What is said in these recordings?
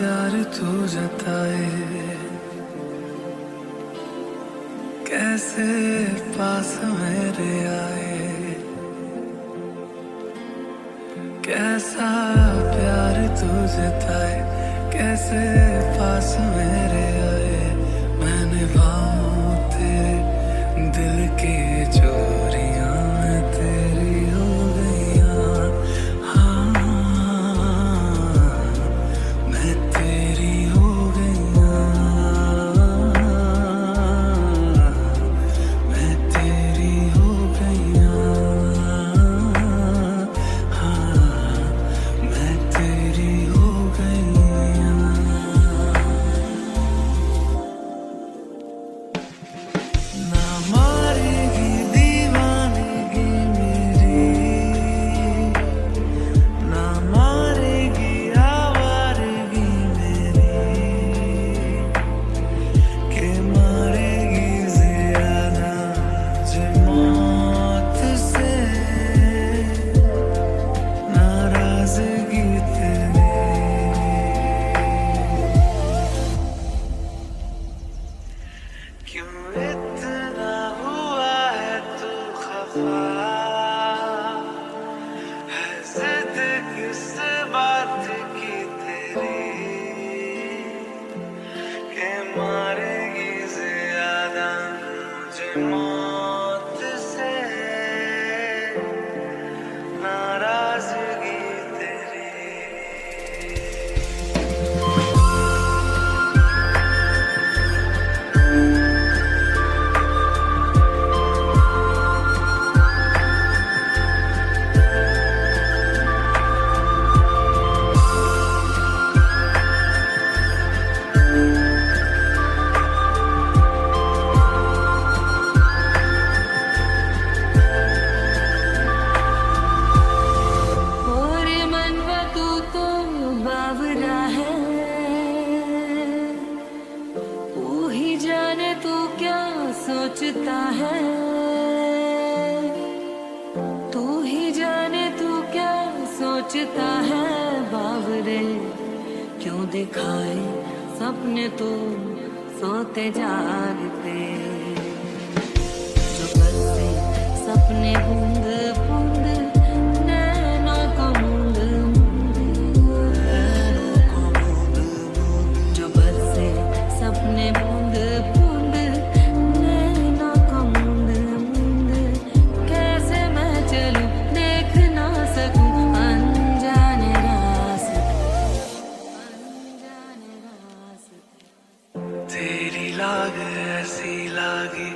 प्यार तू जताए, कैसे पास मेरे आए, कैसा प्यार तू जताए, कैसे पास मेरे आए। मैं निभाऊं तेरे दिल की चोरियां, मैं तेरी हो गईयां। हाँ, मैं तेरी हो गईयां, मैं तेरी हो गईयां। हाँ, मैं तेरी हो गईयां। ना मारेगी दीवानगी मेरी, ना मारेगी आवारगी मेरी, के मारेगी ज़ियादा जो मौत से नाराज़गी तेरी। क्यों इतना हुआ है तू खफा, है जिद किस बात की तेरी, के मारेगी ज़्यादा मुझे मौत से नाराज़गी तेरी। और मनवा तू तो बावरा है, तू ही जाने तू क्या सोचता है, तू ही जाने तू क्या सोचता है। बावरे क्यों दिखाए सपने तो सोते जागते, जो बरसे सपने बूंद बूंद नैनों को मूंद मूंद, जो बरसे सपने बूंद बूंद नैनों को मूंद मूंद। कैसे मैं चलूं देख ना सकूं अनजाने रास्ते, अनजाने रास्ते। तेरी लाग ऐसी लागी,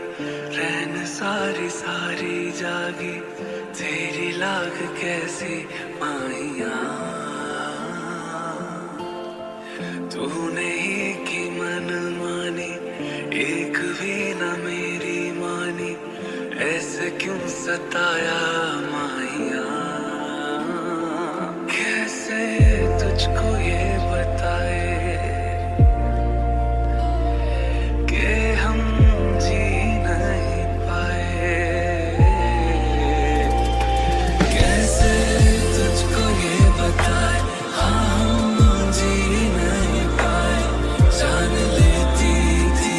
रहन सारी सारी जागी, तेरी लाग कैसी माहिया, तूने ही की मन मानी, एक भी न मेरी मानी, ऐसे क्यों सताया माहिया। कैसे तुझको ये बताए कि हम जी नहीं पाए, कैसे तुझको ये बताए, हाँ हम जी नहीं पाए। जान लेती थी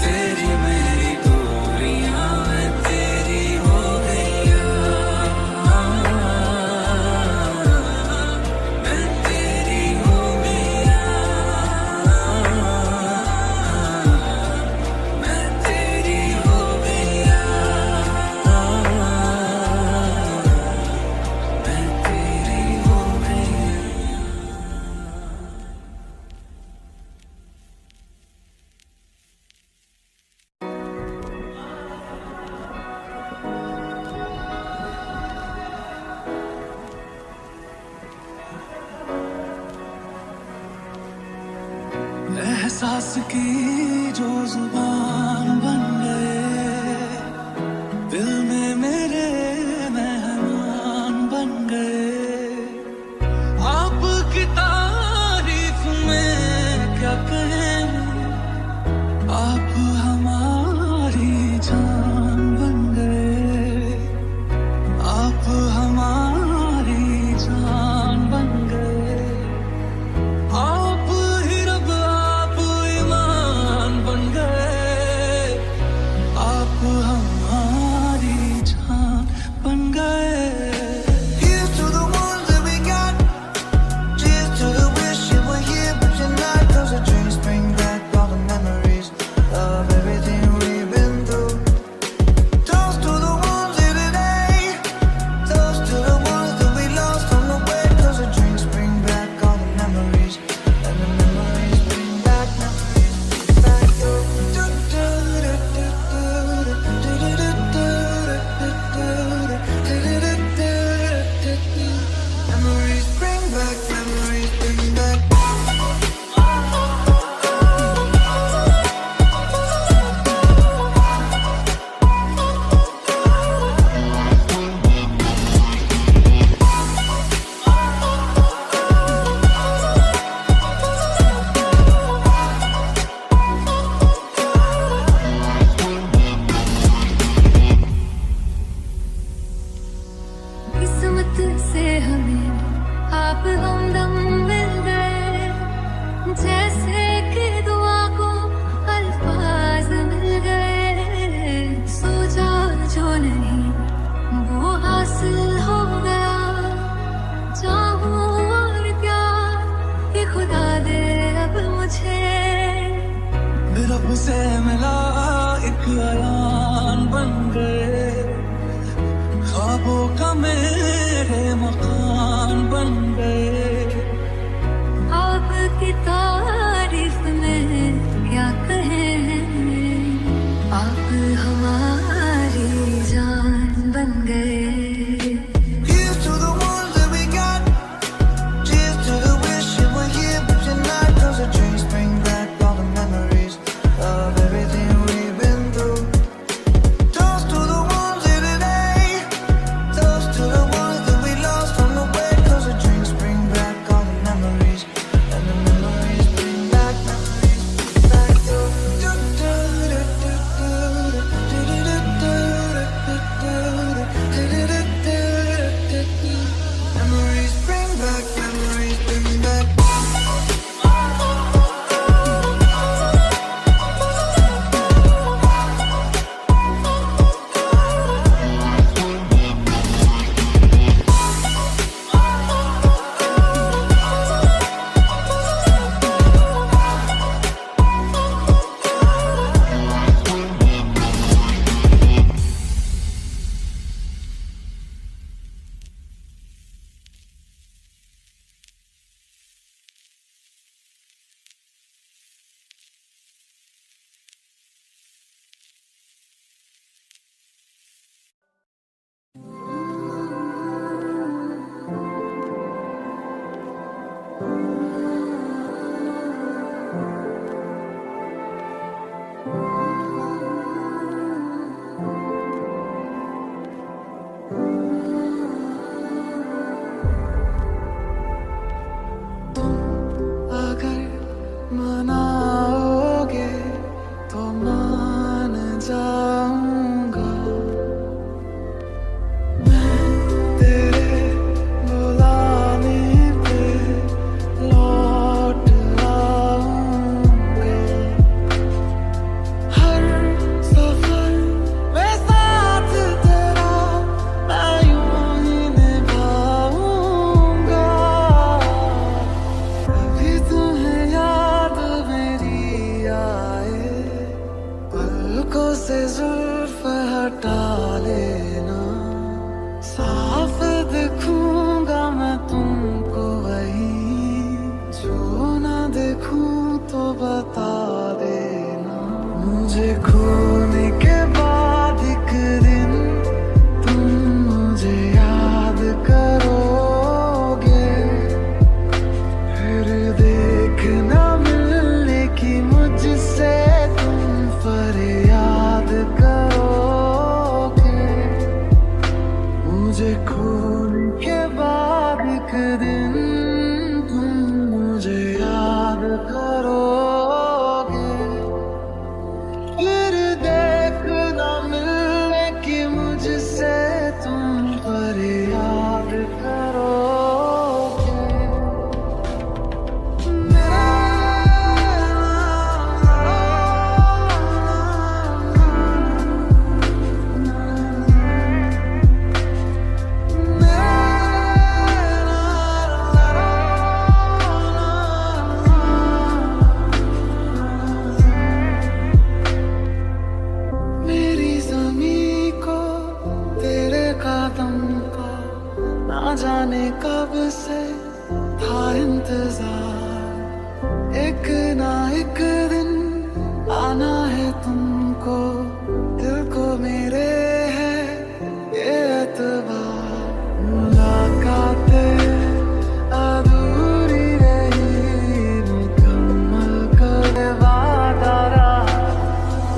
तेरी मेरी दूरियां, मैं तेरी हो गईयां। मैं तेरी हो गईयां, मैं तेरी हो गईयां, मैं तेरी हो गईयां। एहसास की जो जुबान बन गए, दिल में मेरे मेहमान बन गए। आपकी तारीफ में क्या कहें, आप हमारी जान बन गए, आप हमारी जान बन गए। आप जब से मिला एक अयान बन गए, ख्वाबों का मेरे मकान बन गए। आपकी तारीफ में क्या कहें, आप हमारी जान बन गए। Here's to the ones that we got. Cheers to the wish you were here but you're not. 'Cause the drinks bring back all the memories of everything we've been through. Toast to the ones here today. Toast to the ones that we lost on the way. 'Cause the drinks bring back all the memories. And the memories bring back memories. Back to memories bring back, memories bring back. अगर मनाओगे तो मान जाऊंगा, मैं तेरे बुलाने पे लौट आऊंगा। हर सफर में साथ तेरा मैं यूं ही निभाऊंगा। कभी तुम्हें याद मेरी आए, पलकों से जुल्फ हटा लेना। साफ दिखूंगा मैं तुमको वहीं, जो ना देखूं तो बता देना। मुझे खोने के बाद एक दिन तुम मुझे याद करोगे, फिर देखना मिलने की मुझसे तुम फरियाद करोगे। मुझे खोने के बाद एक दिन तुम मुझे याद करोगे, फिर देखना मिलने की मुझसे तुम फरियाद करोगे। मेरी ज़मीं को तेरे कदम का ना जाने कब से था इंतजार। एक ना एक दिन आना है तुमको, दिल को मेरे है ये एतबार। मुलाकातें अधूरी रही, मुकम्मल कर वादा रहा।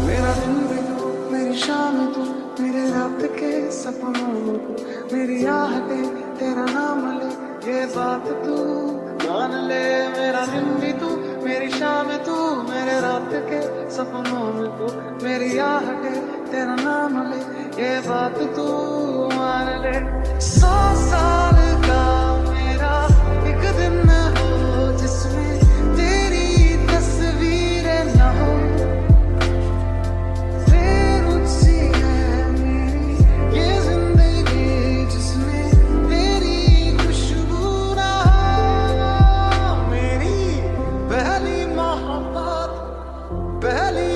मेरा दिन भी तू, मेरी शाम तू, मेरे रात के सपनों में तू, मेरी आहटें तेरा नाम ले, ये बात तू मान ले। मेरा दिन भी तू, मेरी शाम तू, मेरे रात के सपनों में तू, मेरी आहटें तेरा नाम ले, ये बात तू मान ले। 100 साल का मेरा एक दिन हो जिसमें तेरी तस्वीरें न हो, फिर मुझसी है मेरी ये जिंदगी जिसमें तेरी खुशबू ना हो। मेरी पहली मोहब्बत, पहली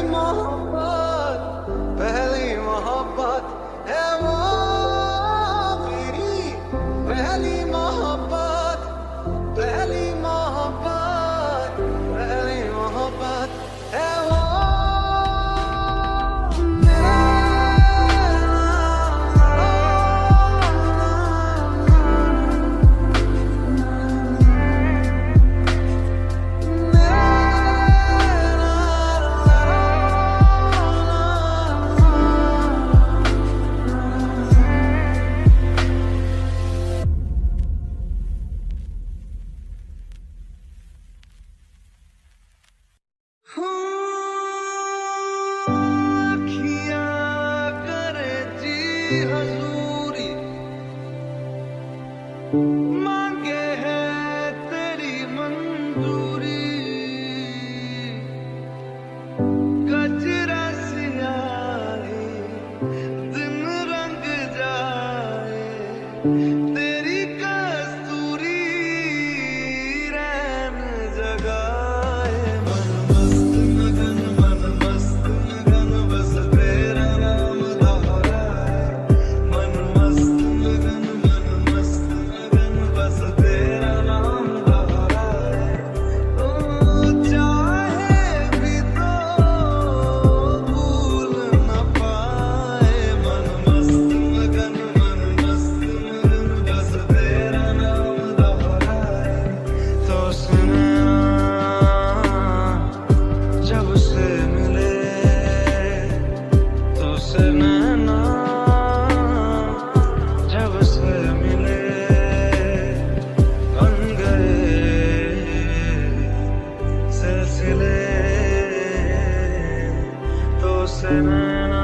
से नैना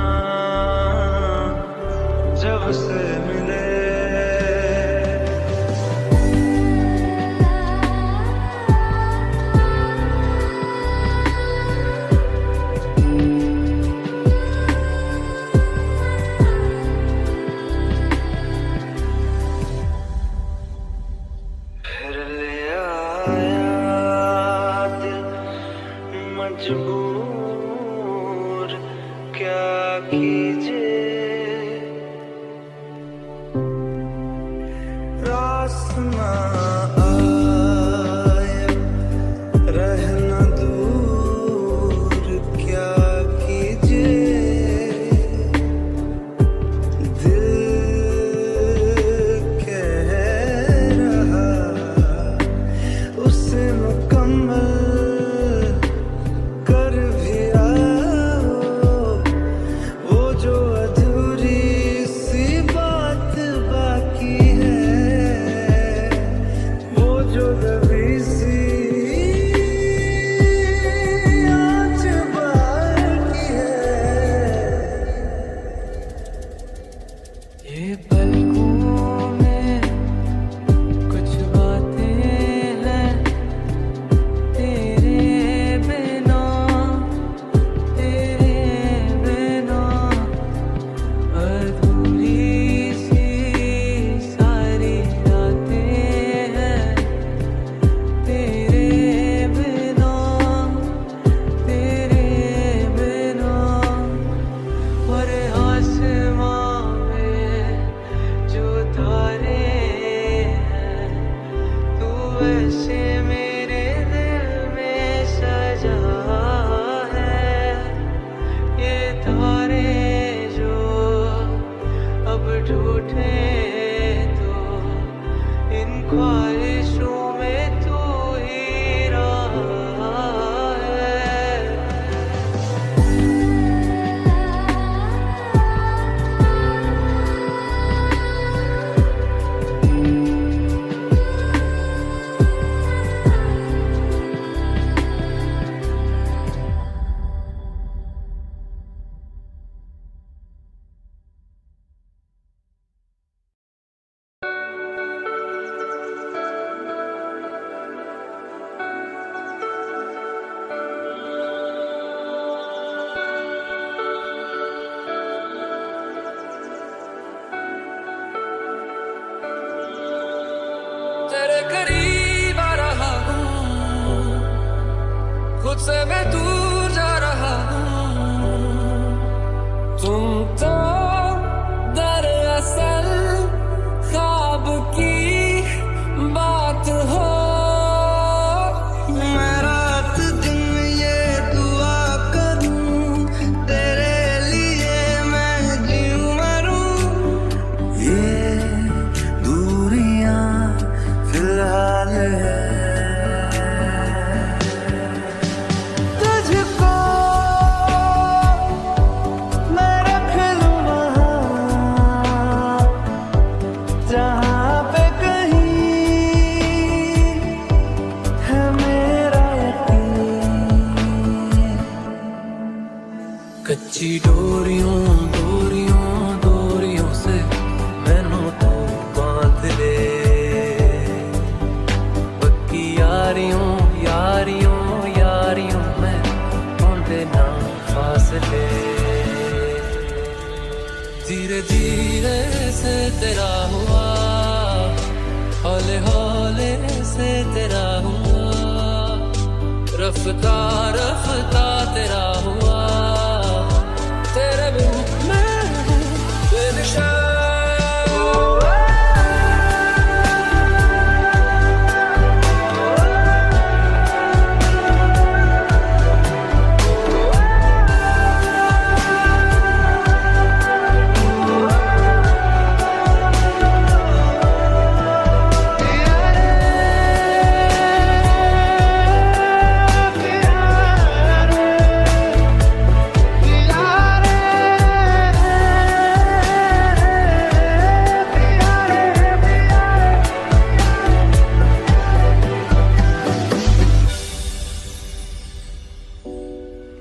जब से मिले फिर ले आया दिल मजबूर क्या कीजिए रास ना आया रहना दूर क्या कीजिए दिल कह रहा उसे मुकम्मल कर भी आओ वो जो अधूरी सी बात बाकी है वो जो दबी सी आँच बाकी है ये पलकों में कुछ बातें हैं तेरे बिना अधूरी सी सारी रातें हैं तेरे बिना और आसमां में जो तारे हैं तू वैसे मेरे दिल में सजा है ये तारे जो अब टूटे तो इन ख्वाहिशों में तू ही रहा है तेरे करीब आ रहा हूँ खुद से मैं दूर जा रहा हूँ तुम तो दरअसल ख्वाब की बात हो मैं रात दिन ये दुआ करूँ तेरे लिए मैं जीऊं मरूं ये दूरियां फिलहाल है तुझको मैं रख लूं वहाँ जहाँ पे कहीं है मेरा यकीन कच्ची डोरियों डोरियों डोरियों से मैनू तो बांध ले पक्की यारियों यारियों यारियों में ढूंढे ना फासले धीरे धीरे से तेरा हुआ हौले हौले से तेरा हुआ रफ्ता रफ्ता तेरा हुआ तेरे बिन मैं बेनिशान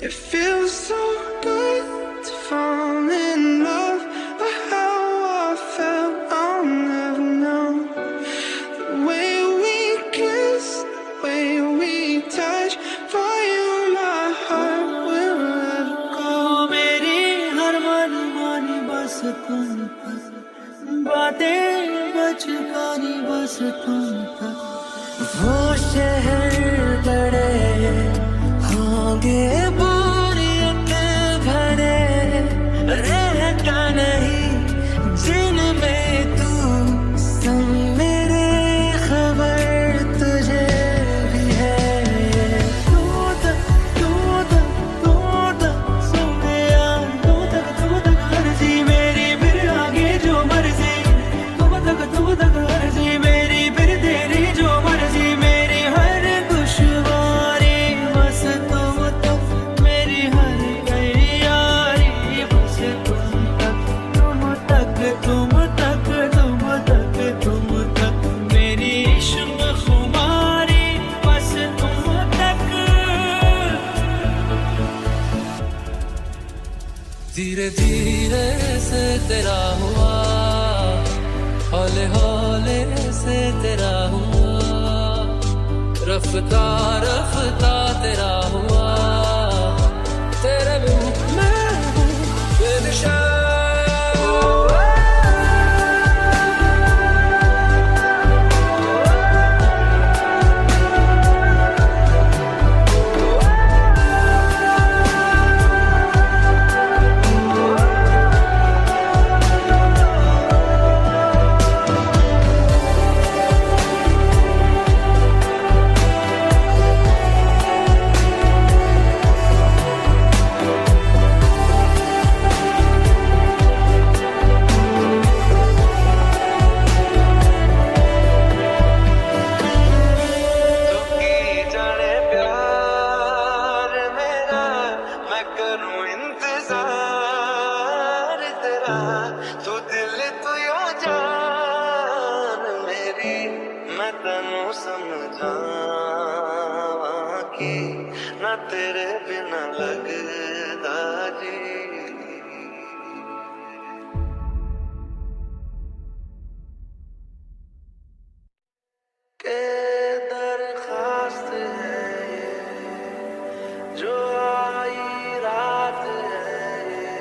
It feels so good बातें बचकानी बस तुम तक। वो शहर बड़े होंगे बोरियत भरे, रहता नहीं जिनमें तू संग मेरे, खबर तुझे भी है। तू तक सोने यार, तू तक अर्जी मेरी, फिर आगे जो मर्जी। तू तक अर्जी मेरी, फिर तेरी जो मर्जी। मेरी हर दुश्वारी बस तुम तक, मेरी हर तैयारी बस तुम तक। तुम तक मेरी इश्क खुमारी बस तुम तक। धीरे धीरे से तेरा हुआ, हौले हौले से तेरा हुआ, रफ्ता रफ्ता तेरा हुआ। तेरे बिन मैं हूँ बेनिशान। करूं इंतजार तेरा, तू दिल तू यो जान मेरी, मैं तैनू समझावा कि ना तेरे बिना लगदा जी। के दरखास्त है ये जो आई रात है ये,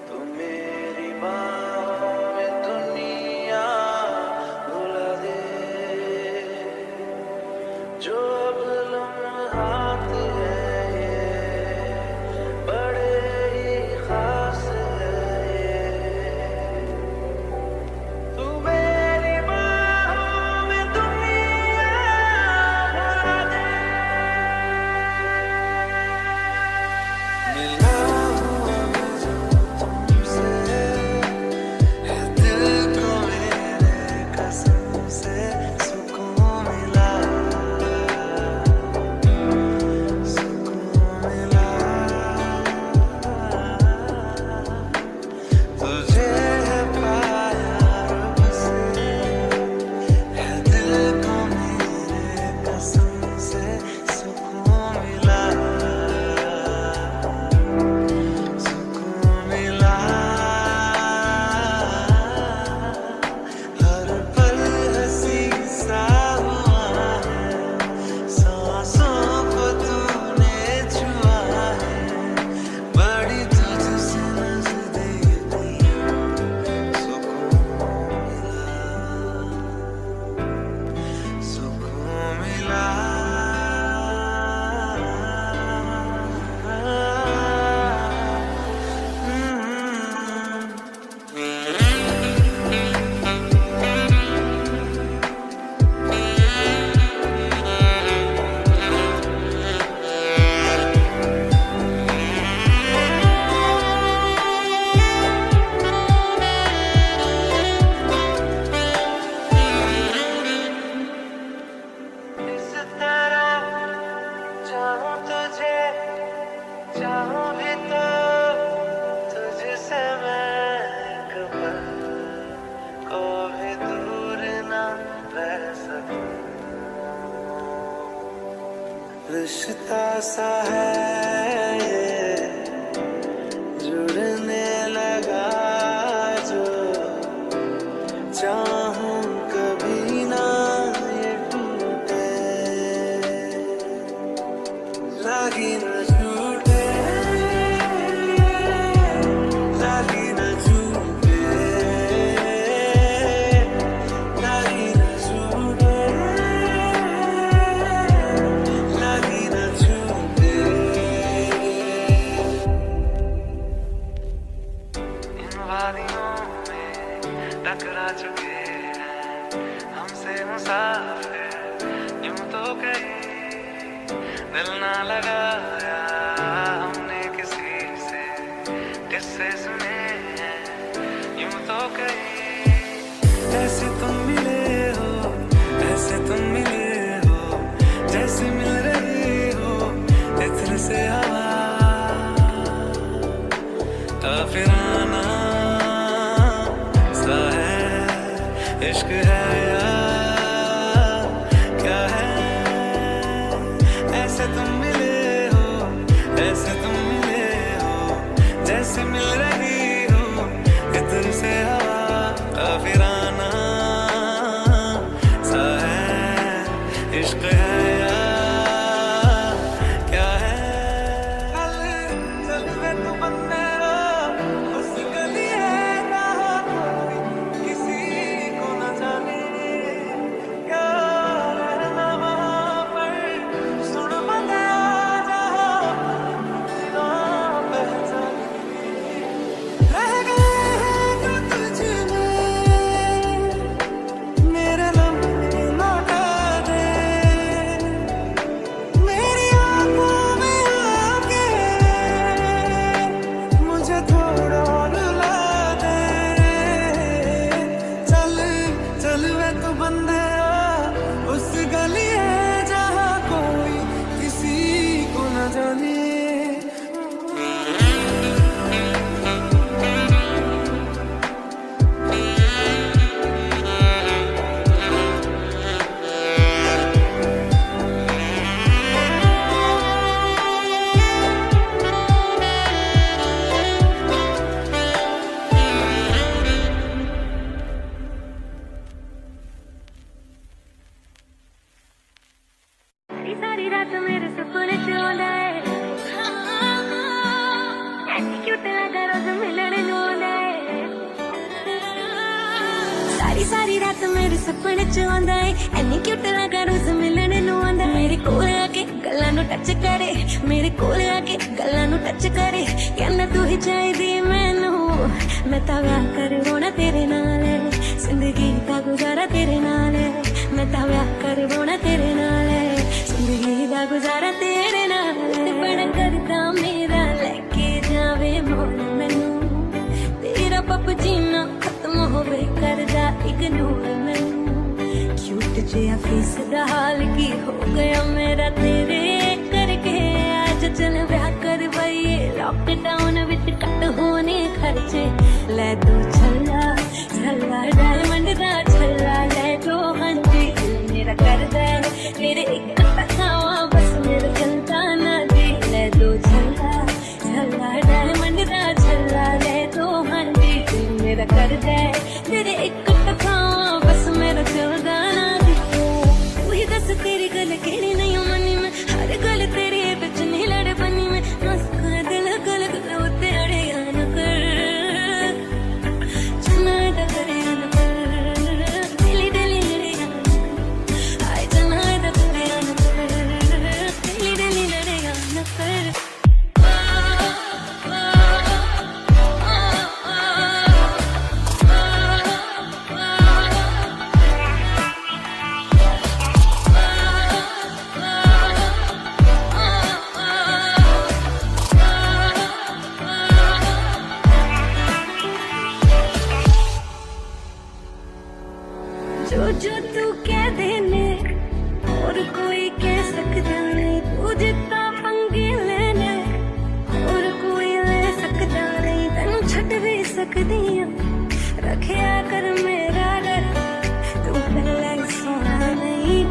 तू मेरी बाहों में दुनिया भुला दे। जो अब लम्हात है ये बड़े ही खास है ये, तू मेरी बाहों में दुनिया भुला दे। मिला हूँ मैं जो तुमसे, है दिल को मेरे कसम से सुकून मिला, सुकून मिला। तुझे है पाया रब से, है दिल को मेरे कसम से सुकून मिला, सुकून मिला। हर पल हंसी सा हुआ है, सांसों को तूने छुआ है, बड़ी तुझसे नजदीकियां, सुकून मिला, सुकून मिला। इस तरह चाहूं तुझे, चाहूं भी तो तुझसे मैं कभी को भी दूर ना रह सकूं। रिश्ता सा है ये जुड़ने लगा जो, चाहूं कभी ना ये टूटे, लगी न छूटे, लगी ना लगाया हमने किसी से, किससे सुने हैं यूं तो कहीं। ऐसे तुम मिले हो, ऐसे तुम मिले हो, जैसे मिल रही हो इत्र से हवा। काफिराना सा है इश्क है या क्या है। ऐसे तुम मिले हो, ऐसे तुम मिले हो, जैसे मिल रही हो इत्र से हवा। काफिराना सा है इश्क है या क्या है। चल वे तू बंदे उस गली है ना कोई किसी को न जाने क्या रहना वहाँ पर। सुन बंदा जहाँ पहचान रह गए हैं जो तुझ में, मेरे लम्हे लौटा दे, मेरी आँखों में आके मुझे थोड़ा रुला दे। चल चल वे तू बंदे उस गली है जहाँ कोई किसी को न जाने। सारी रात मेरे सपने च आंदा है, ऐसी क्यूट लगा रोज मिलण नूं आंदा है। सारी रात मेरे सपने च आंदा है, ऐनी क्यूट लगा रोज मिलण नूं आंदा है। मेरे कोल आके गल्लां नूं टच करे, मेरे कोल आके गल्लां नूं टच करे, कहंदा तू ही चाहिदी मैनू, मैं तां व्याह करवाउणा तेरे नाल, जिंदगी दा गुजारा तेरे नाल, मैं तां व्याह करवाउणा तेरे नाल, जिंदगी दा गुजारा तेरे नाल। बड़ा करदा मेरा लेके जावे मोल मैनू, तेरा पप जीना खत्म होवे करदा इग्नोर मैनू। क्यूट जिहा फेस दा हाल की हो गया मेरा तेरे करके, आज चल ब्याह करवाइए लॉकडाउन विच कट होने खर्चे। ले दो छल्ला छल्ला डायमंड दा छल्ला, ले दो हांजी दिल मेरा करदा तेरे एक तकावा बस मेरा चलता ना जी। ले दो छल्ला छल्ला डायमंड दा छल्ला, ले दो हांजी दिल मेरा करदा तेरे एक तकावा बस मेरा चलता ना जी। तू ही दस तेरी गल केड़ी नहीं मनी में, हर गल तेरी बिच नहीं लड़ बनी में। मस्का दिल गल गल उते अड़े न कर, चना दा करे न कर, दिली दिली लड़े आए चना दा करे न कर, दिली दिली लड़े न कर। जो तू कह देने और कोई कह सकता नहीं, तू जितना पंगे लेने और कोई ले सकता नहीं। तेनू छड़ भी सकदी हां, रखिया कर मेरा डर, तू पहले सोना नहीं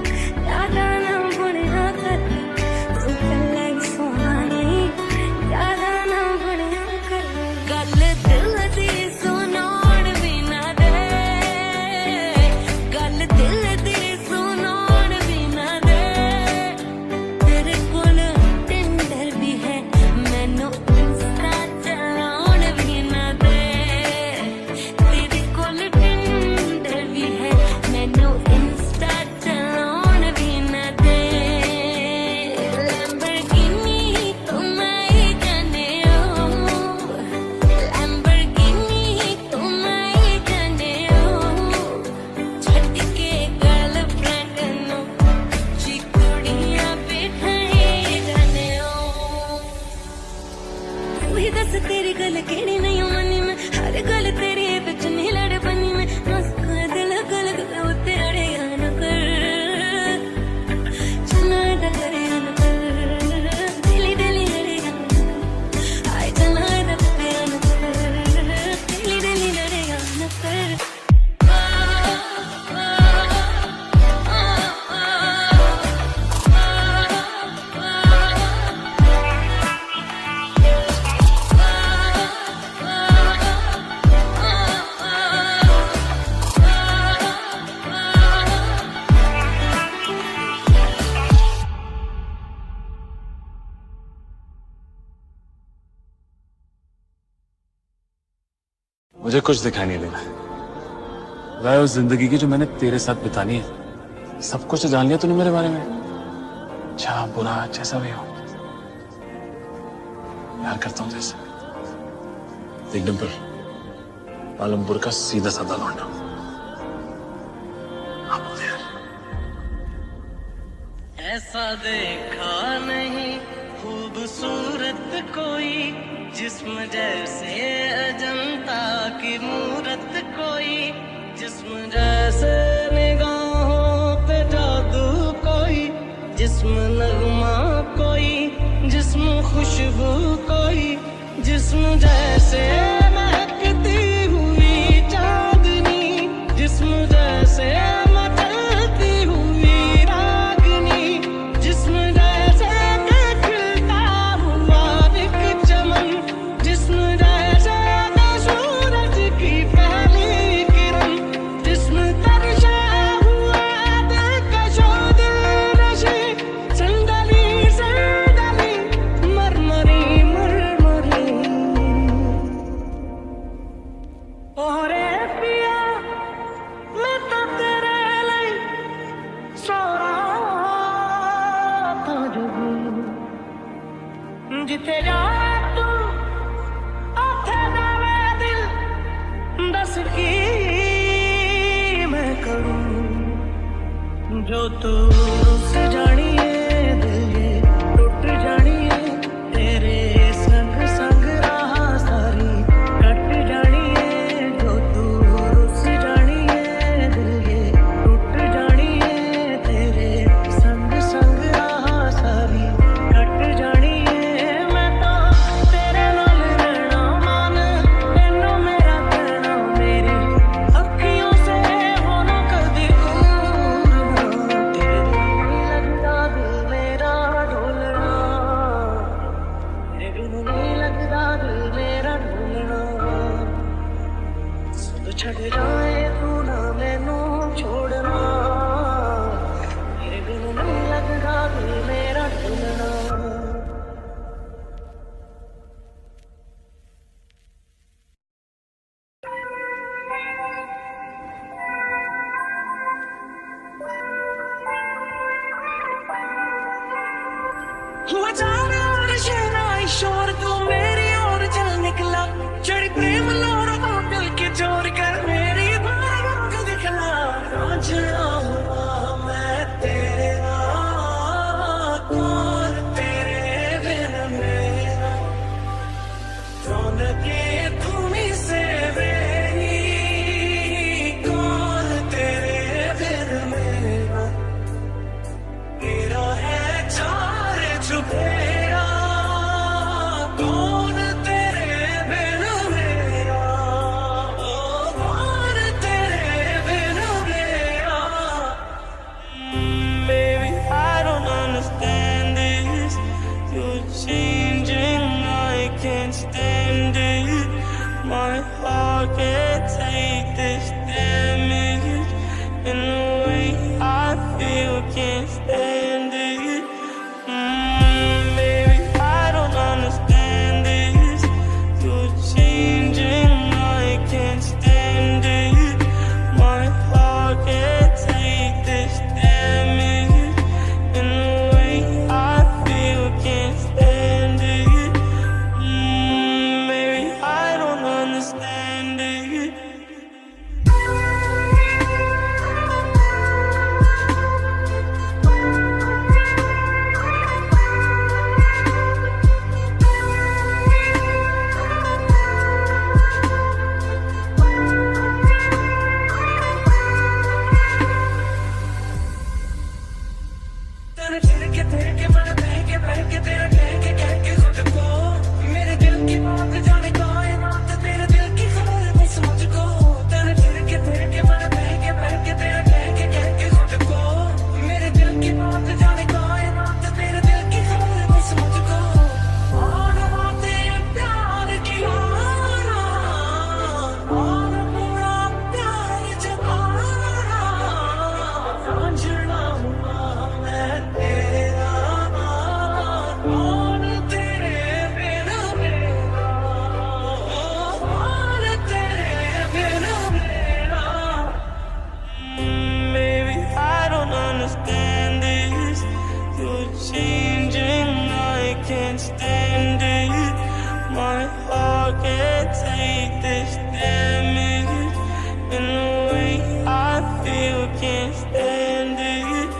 ज्यादा ना बनिया कर, तू पहले सोना नहीं ज्यादा ना बनिया कर। गल दिल दी सुनाउण भी ना दे, गल दिल दी सुनाउण भी ना दे। तेरे कोल टेंडर भी है, मैनू इंस्टा चलाउण भी ना दे। तेरे कोल टेंडर दस तेरी गल केड़ी नहीं मनी मैं हर गल तेरी बिच नहीं लड़ बनी मैं मस्क दिल गल उत्ते अड़े न कर चना दा करे न कर दिली दिली अड़े आए चना दा करे न कर दिली दिली अड़े न कर मुझे कुछ दिखाई नहीं देना वह उस जिंदगी की जो मैंने तेरे साथ बितानी है सब कुछ जान लिया तूने मेरे बारे में अच्छा बुरा जैसा भी हो प्यार करता हूं जैसे देख डिंपल आलमपुर का सीधा साधा लौंडा आप बोल यार ऐसा देखा नहीं खूबसूरत कोई जिस्म जैसे अजंता की मूरत कोई जिस्म जैसे निगाहों पे जादू कोई जिस्म नगमा कोई जिस्म खुशबू कोई जिस्म जैसे महकती हुई चांदनी जिस्म जैसे मचलती हुई रागनी जिस्म जैसे खिलता हुआ एक चमन जिस्म जैसे सूरज की पहली किरण जिस्म तरशा हुआ दिलकशो दिलनशी संदली संदली मरमरी मरमरी ओरे पिया मैं तो तेरे लिए सो रहा था जुगू जिथे जा तू आथे जावे दिल दस की मैं करूं जो तू रुस जानिए दिल ये टूट जानिए तेरे संग संग रहा सारी कट जानिए जो तू रुस जानिए दिल ये टूट जानिए तेरे संग संग रहा सारी कट जानिए मैं तो तेरे नाल रहना मान तेनों मेरा कहना मेरी अखियों से होना कभी दूर ना तेरे नहीं लगता दिल मेरा ढोलना तेरे बिन नहीं लगता दिल मेरा ढोलना सुध छड़ जाए तू ना मैनू छोड़ना तेरे बिन नहीं लगता दिल मेरा ढोलना हुआ जाने और शहनाई शोर तू मेरी ओर चल निकला चढ़ी प्रेम लोर होटल के चोर कर मेरी बात दिखला रोजना हुआ मैं तेरा कौन तेरे बिन मेरा कौन के तुम्ही से मेरी कौन तेरे बिन मेरा तेरा है चार छुपेरा कौन तेरे बिन मेरा ओ कौन तेरे बिन मेरा Baby, I don't understand this. You're changing, I can't stand it. My heart can't take this damage. And the way I feel, can't stand it. Baby, I don't understand this. You're changing, I can't stand it. My heart can't take this damage. And the way I feel, can't stand it. Baby, I don't understand it. can't stand it. My heart can't take this damage. And the way I feel, can't stand it.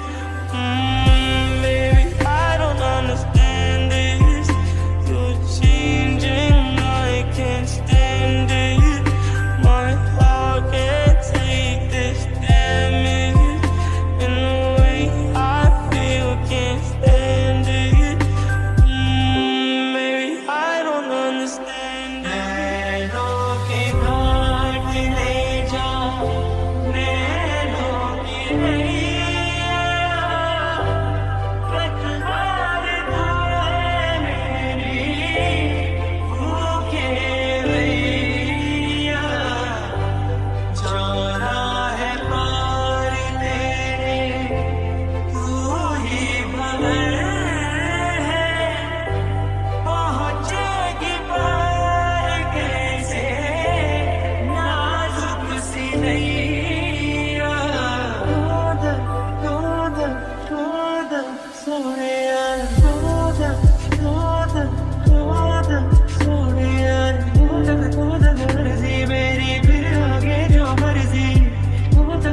Baby, I don't understand this. You're changing, I can't stand it. My heart can't take this damage. And the way I feel, can't stand it. Baby, I don't understand it. नैनों के घाट ले जाओ, नैनों की नैया, पतवार धार मेरी, भूखे भैया, जाना है पार तेरे, तू ही भवर है, पहुँचेगी पार कैसे, नाजुक सी नैया। रोदा सोनिया, रोदा सोनिया, रोदा मर्जी मेरी, फिर आगे जो मर्जी, रोदा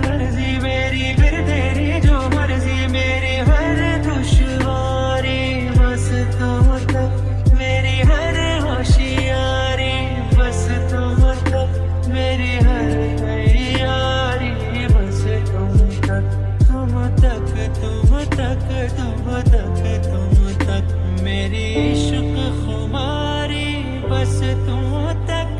मर्जी मेरी, फिर तेरी जो मर्जी, मेरी हर दुश्वारी बस तुम तक, मेरी हर होशियारी बस तुम तक, मेरी हर तैयारी बस तुम तक, तुम तक, तुम तक, तुम तक, तुम तक, मेरी इश्क खुमारी बस तुम तक।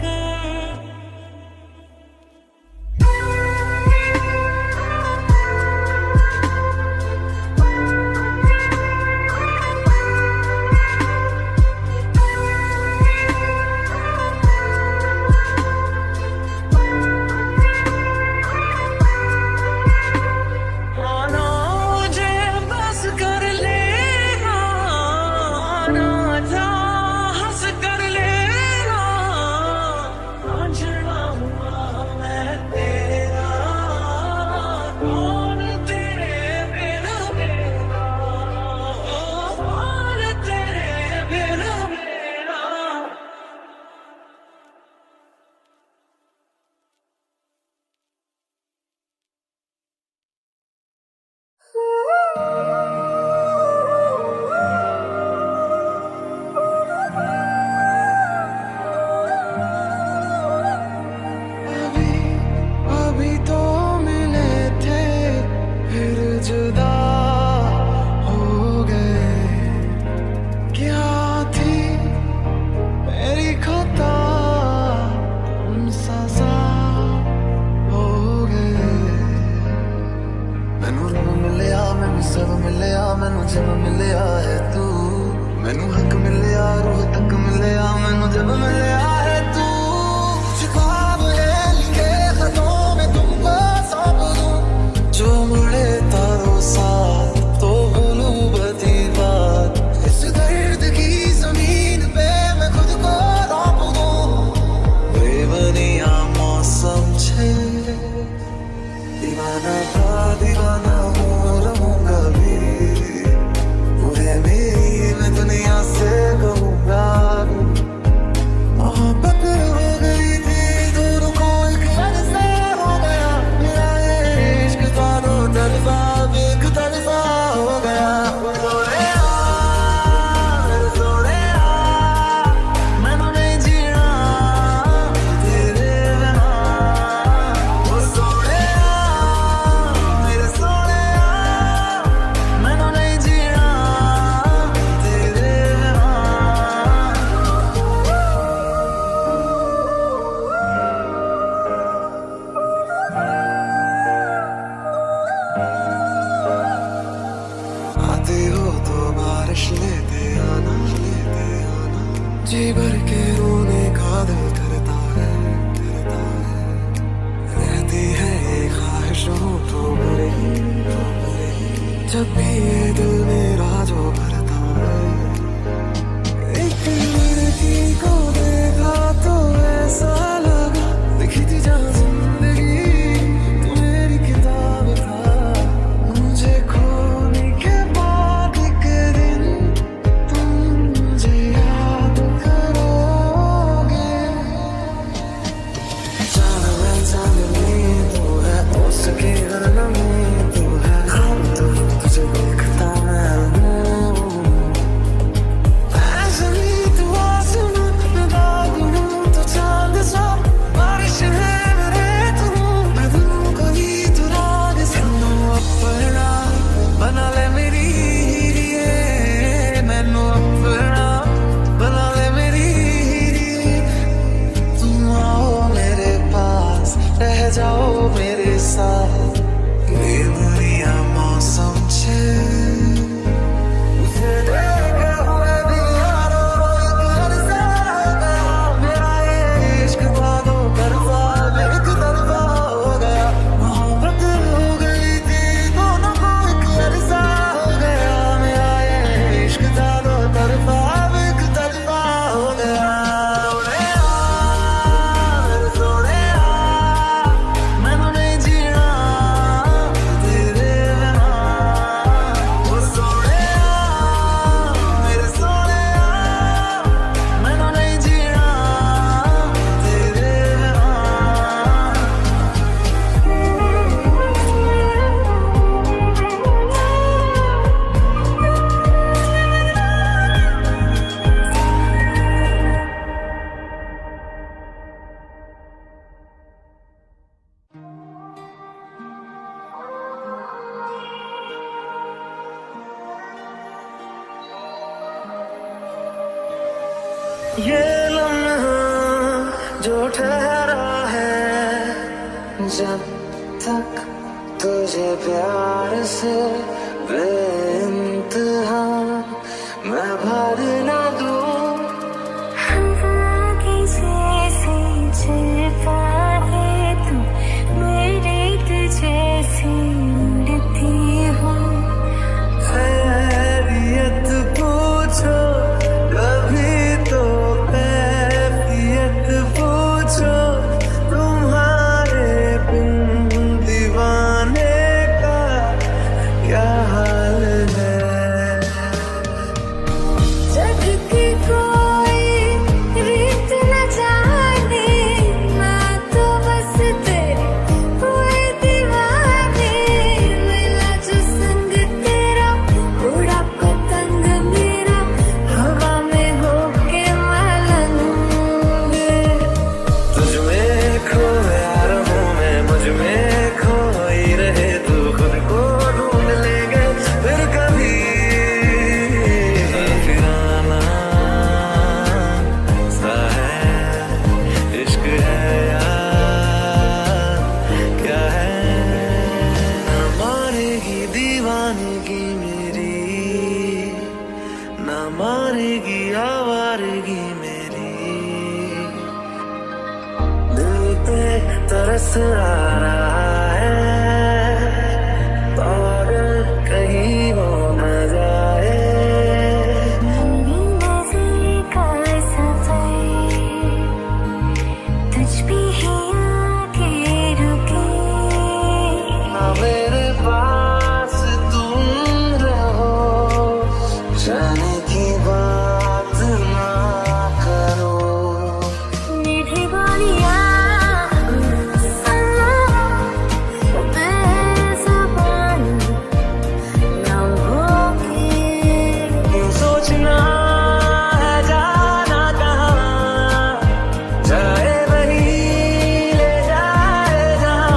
आना मुझे बस कर लेना, आना था हंस कर लेना, समझाऊंगा मैं तेरा, कौन तेरे बिना मेरा, कौन तेरे बिना मेरा। अभी अभी तो मिले थे, फिर जुदा हो गए। क्या थी मेरी खता, तुम सजा हो गए। मैनू रब मिलिया, मैनू सब मिलिया, मैनू जब मिलिया है तू, मैनू हक मिलिया, रूह तक मिलिया, मैनू जब मिलिया है तू। ख्वाब है लिखे खतों में तुमको सौंप दूं, जो मुड़े तारों साथ तो भूलूं बधी बात। इस दर्द की जमीन पे मैं खुद को रौंप दूं, बेबनिया मौसम छे, दीवाना था दीवाना हूँ, रहूंगा भी पूरे मेरी, मैं दुनिया से कहूँगा। मोहब्बत हो गई थी दोनों को, एक लड़ से हो गया मेरा ये इश्क, था दो तरफा एक तरफा हो गया। सोनिया, मैनू नहीं जीना तेरे बिना, ओ सोनिया, मेरे सोनिया, मैनू नहीं जीना तेरे बिना। आते हो तो बारिश लेते आना, लेते आना, जी भर के रोने का दिल करता है, करता है। रहती है ये ख्वाहिश हो तो भरे ही, जब भी ये दिल मेरा जो भरता है। एक लड़की को देखा तो ऐसा लगा, दिखी थी जहाँ जिंदगी, तू मेरी किताब था। मुझे खोने के बाद एक दिन तुम ये लम्हा जो ठहरा है, जब तक तुझे प्यार से बेइंतहा मैं भर ना दूं। आगे जैसे चलता है तू, मेरे तुझे से उड़ती हूँ। खैरियत पूछो कभी तो कैफियत पूछो, तुम्हारे बिन दीवाने का क्या हाल है। जग की कोई रीत न जाने, मैं तो बस तेरे हुए दीवाने। मिला जो संग तेरा, उड़ा पतंग मेरा, हवा में होके मलंग। तुझ में खो यार हूँ मैं, मुझ में खोई रहे तू, खुद को ढूंढ लेंगे फिर कभी। फिराना सा है इश्क है यार, क्या है न मारेगी दीवानगी मेरी, न मारेगी आवारगी मेरी। दिल पे तरस आ रहा है, पागल कहीं हो न जाए। मेरी नज़र का सफर तुझ पे ही आके रुके। ना मेरे पास तुम रहो, जाने की बात ना करो। मीठी बोलियां बेज़ुबान लम्हों की। क्यों सोचना है जाना कहाँ, जाए वही ले जाए जहाँ।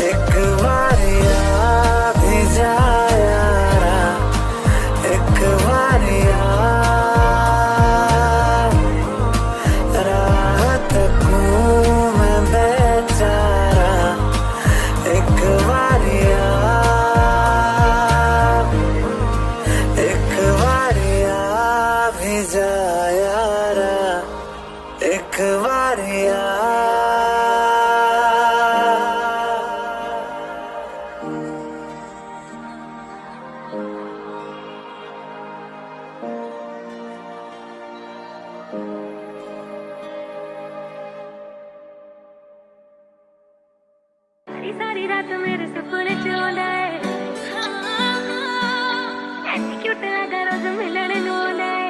एक बार याद भी जाए यारा, एक बार याद राह तकूं मैं बेचारा। एक बार याद, एक बार याद भी जाए यारा, एक बार याद। सारी सारी रात मेरे सपने च आंदा है, ऐसी क्यूट लगा रोज मिलन नूं आंदा है।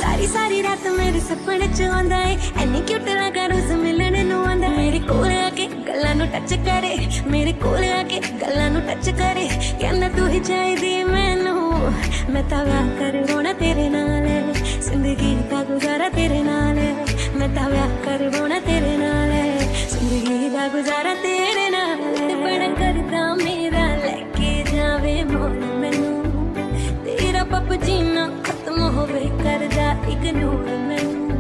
सारी सारी रात मेरे सपने च आंदा है, ऐनी क्यूट लगा रोज मिलन नूं आंदा है। मेरे कोल आके गल्लां नूं टच करे, मेरे कोल आके गल्लां नूं टच करे, कहंदा तू ही चाहिदी मैनू। मैं तां विआह करवाउणा तेरे नाल, जिंदगी दा गुजारा तेरे नाल। मैं तां विआह करवाउणा तेरे नाल, जिंदगी दा गुजारा तेरे नाल। बड़ा करदा मेरा लेके जावे मोल मैनू, तेरा पप जीना खत्म होवे करदा इग्नोर मैनू।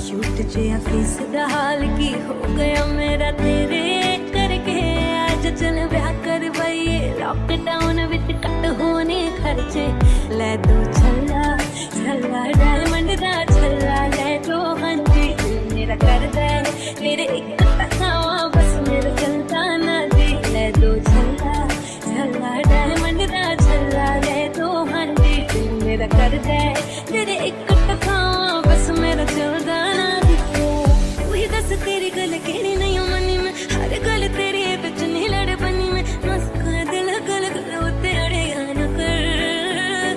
क्यूट जिहा फेस दा हाल की हो गया मेरा तेरे करके। आज चल विआह करवाइए, लॉकडाउन विच कट होने खर्चे। ले दो छल्ला छल्ला डायमंड दा छल्ला, ले दो हांजी दिल मेरा करदा है तेरे एक तकावा, बस मेरा चलता ना जी। ले दो छल्ला छल्ला डायमंड दा छल्ला, ले दो हांजी दिल मेरा करदा है तेरे एक तकावा, बस मेरा चलता ना जी। तू ही दस तेरी गल केड़ी नहीं मनी में, हर गल तेरी बिच नहीं लड़ बनी में। मस्का दिल गल गल उत्ते अड़े न कर,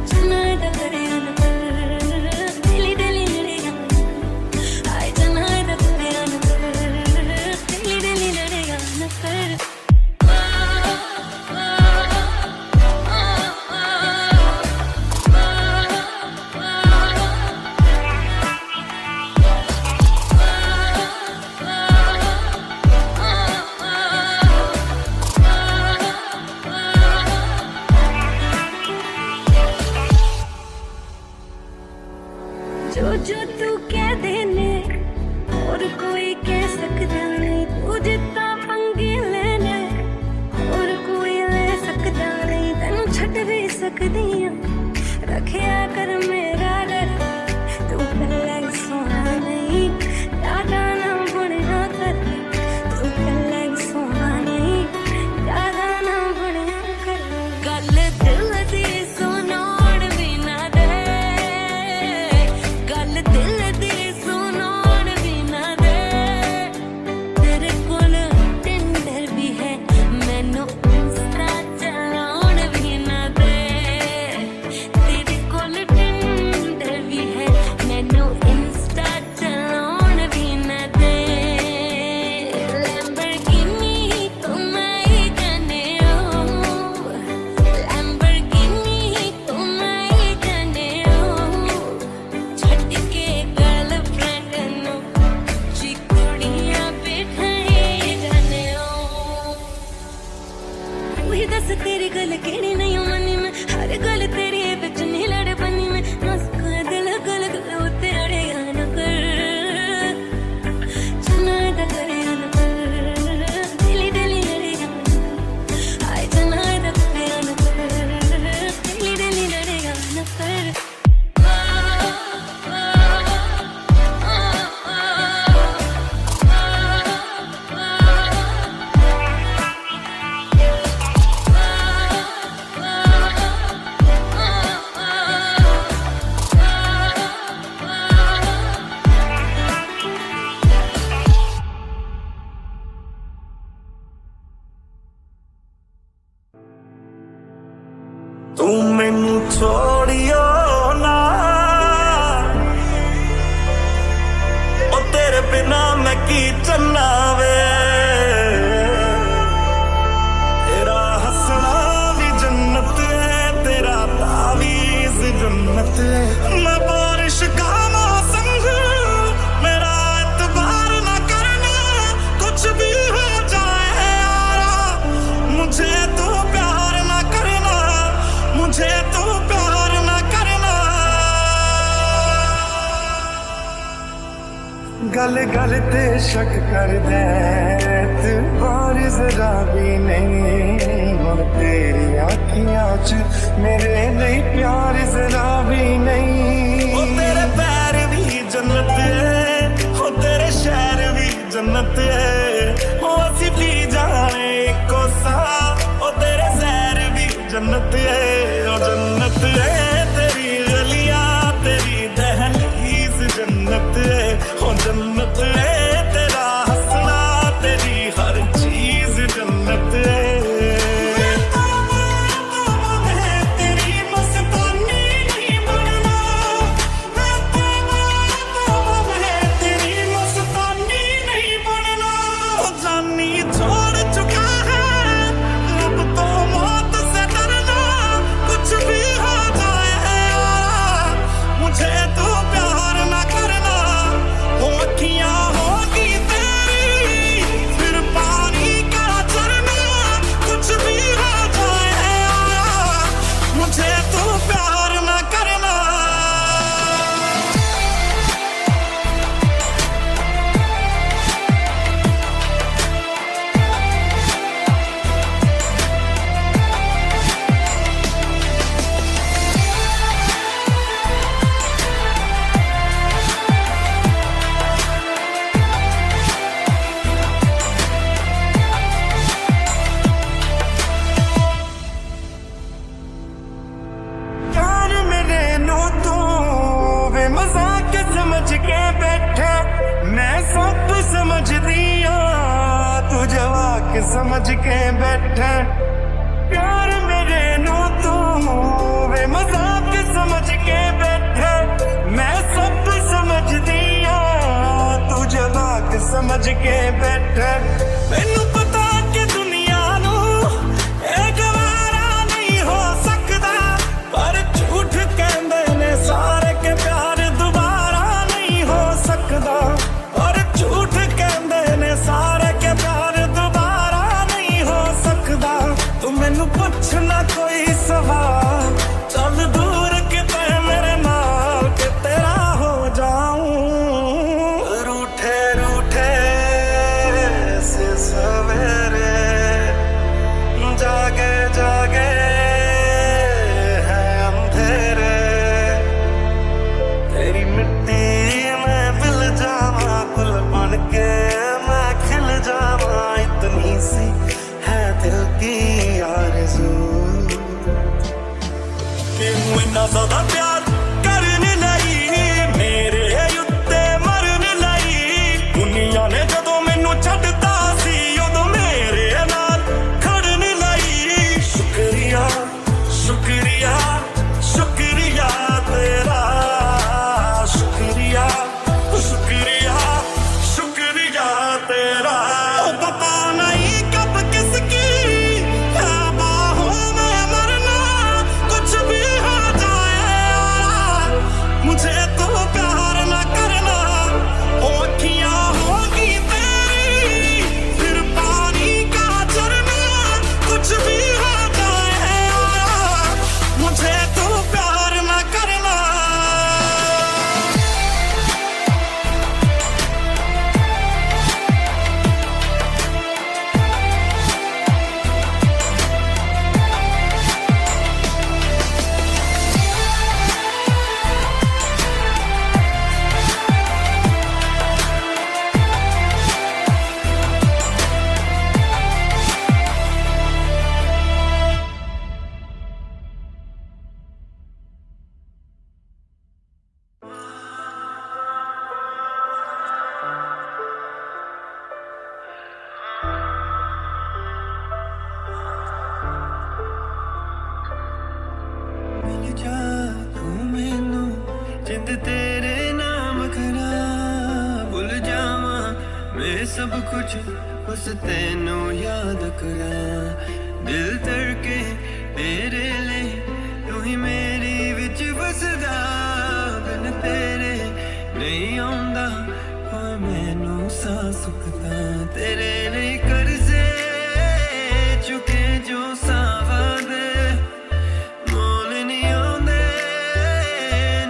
चुना दा करे न कर, दिली दिली लड़े आए चना दा करे न जो तू कह देने और कोई कह सकता नहीं, तू जितना पंगे लेने और कोई ले सकता नहीं, तेनू छट भी सकदी हां, रखिया कर मेरा डर, तू पहले सोना नहीं, दादा ना बनना कर, तू पहले सोना नहीं, दादा ना बनना कर, गल दिल दी सुनाउण भी ना दे, गल दिल दी सुनाउण भी ना दे, तेरे कोल टिंडर भी है, मैनू इंस्टा चलाउण भी ना दे, तेरे कोल टिंडर भी है, मैनू इंस्टा चलाउण भी ना दे, लैम्बोर्गिनी तो मैं ही जाने ओ, लैम्बोर्गिनी तो मैं ही जाने ओ, छड्ड के गर्लफ्रेंड नू जी कुड़ियां बिठाई जाने ओ, वही दस तेरी गल केड़ी नहीं मनी मैं, हर गल तेरी बिच नहीं लड़ बनी मैं, मस्का दिल गल गल उत्ते अड़ेगा न कर, चना दा करेगा न कर, दिली दिली लड़ेगा न कर, आए चना दा करेगा न कर, दिली दिली लड़ेगा न कर, तू मैनू छोड़ियो ना, ओ तेरे बिना मैं की चलना वे, तेरा हंसना भी जन्नत है, तेरा तावीज़ जन्नत है, मैं बारिश का मौसम हूँ, मेरा एतबार ना करना, कुछ भी हो जाए यारा, मुझे तो प्यार ना करना, मुझे तो प्यार ना करना, गल गल ते शक कर दे तू और जरा भी नहीं, हुण तेरी आँखियां च मेरे लिए प्यार जरा भी नहीं, ओ तेरे पैर भी जन्नत है, ओ तेरे शहर भी जन्नत है, ओ असी भी जाने को सा, ओ तेरे शहर भी जन्नत है, ओ जन्नत है तेरी गलियां, तेरी दहलीज जन्नत है, ओ जन्नत है तेरा हंसना, तेरी हर चीज जन्नत है, मैं तेरी मस्तानी नहीं बनना, मैं तेरी मस्तानी नहीं बनना, ओ जानी छोड़ चुका है, अब तो मौत से डरना, कुछ भी हो जाए यारा, मुझे तो प्यार ना करना, वो अखियां होगी तेरी, फिर पानी का झरना, कुछ भी हो जाए यारा, मुझे तो प्यार ना करना। यार मेरे नो तो वे मजाक समझ के बैठा, मैं सब समझ दिया, तू जवाक समझ के बैठा, प्यार मेरे नो तो वे मजाक समझ के बैठा, मैं सब समझ दिया, तू जवाक समझ के बैठा, मैनू पता कि दुनिया नू ए गवारा नहीं हो सकदा, पर झूठ कहंदे ने सारे के प्यार दोबारा नहीं हो सकदा, और झूठ कहंदे ने सारे के प्यार दोबारा नहीं हो सकदा, तू मैनू पुछ ਤੈਨੂੰ ਇੰਨਾ ਜ਼ਿਆਦਾ ਪਿਆਰ ਕਰਨ ਲਈ ਮੇਰੇ ਉੱਤੇ ਮਰਨ ਲਈ ਦੁਨੀਆ ਨੇ ਜਦੋਂ ਮੈਨੂੰ ਛੱਡਤਾ ਸੀ ਉਦੋਂ ਮੇਰੇ ਨਾਲ ਖੜਨ ਲਈ ਸ਼ੁਕਰੀਆ ਸ਼ੁਕਰੀਆ ਸ਼ੁਕਰੀਆ ਤੇਰਾ ਸ਼ੁਕਰੀਆ शुक्रिया शुक्रिया तेरा पता नहीं कब किसकी बाहों में मरना कुछ भी हो जाए मुझे तो प्यार न करना अखियां होगी तेरी फिर पानी का झरना कुछ भी हो जाए मुझे तो प्यार न करना मिल जा तू मैनू जिंद तेरे नाम करा भुल जावा मैं सब कुछ बस तेनू याद करा दिल धड़के तेरे लिए तू ही मेरी विच बसदा बिन तेरे नहीं आउंदा कोई मैनू सा सुखदा तेरे लिए कर्जे चुके जो सावा दे मोल नहीं आउंदे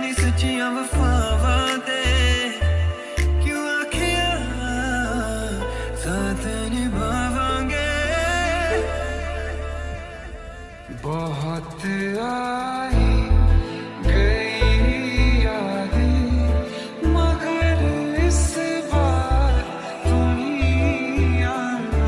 नी सच्चियां वफावां दे क्यों आखिया साथ निभावांगे बहुत आई गई यादें मगर इस बार तू ही आना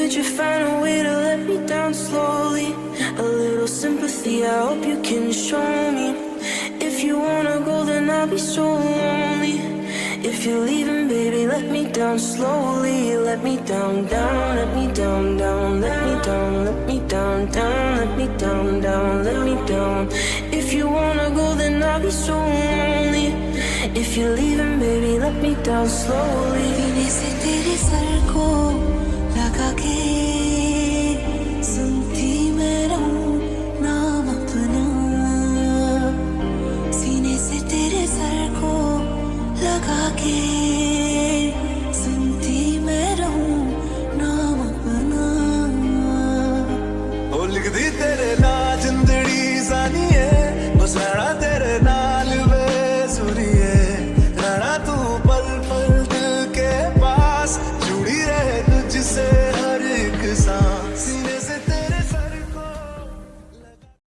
Can't you find a way to let me down slowly? A little sympathy, I hope you can show me. If you wanna go, then I'll be so lonely. If you're leaving, baby, let me down slowly. Let me down, down, let me down, down, let me down, let me down, down, let me down, down, let me down. If you wanna go, then I'll be so lonely. If you're leaving, baby, let me down slowly. सीने से तेरे sir को लगा के सुनती मैं रहूं नाम अपना. सीने से तेरे सर को लगा के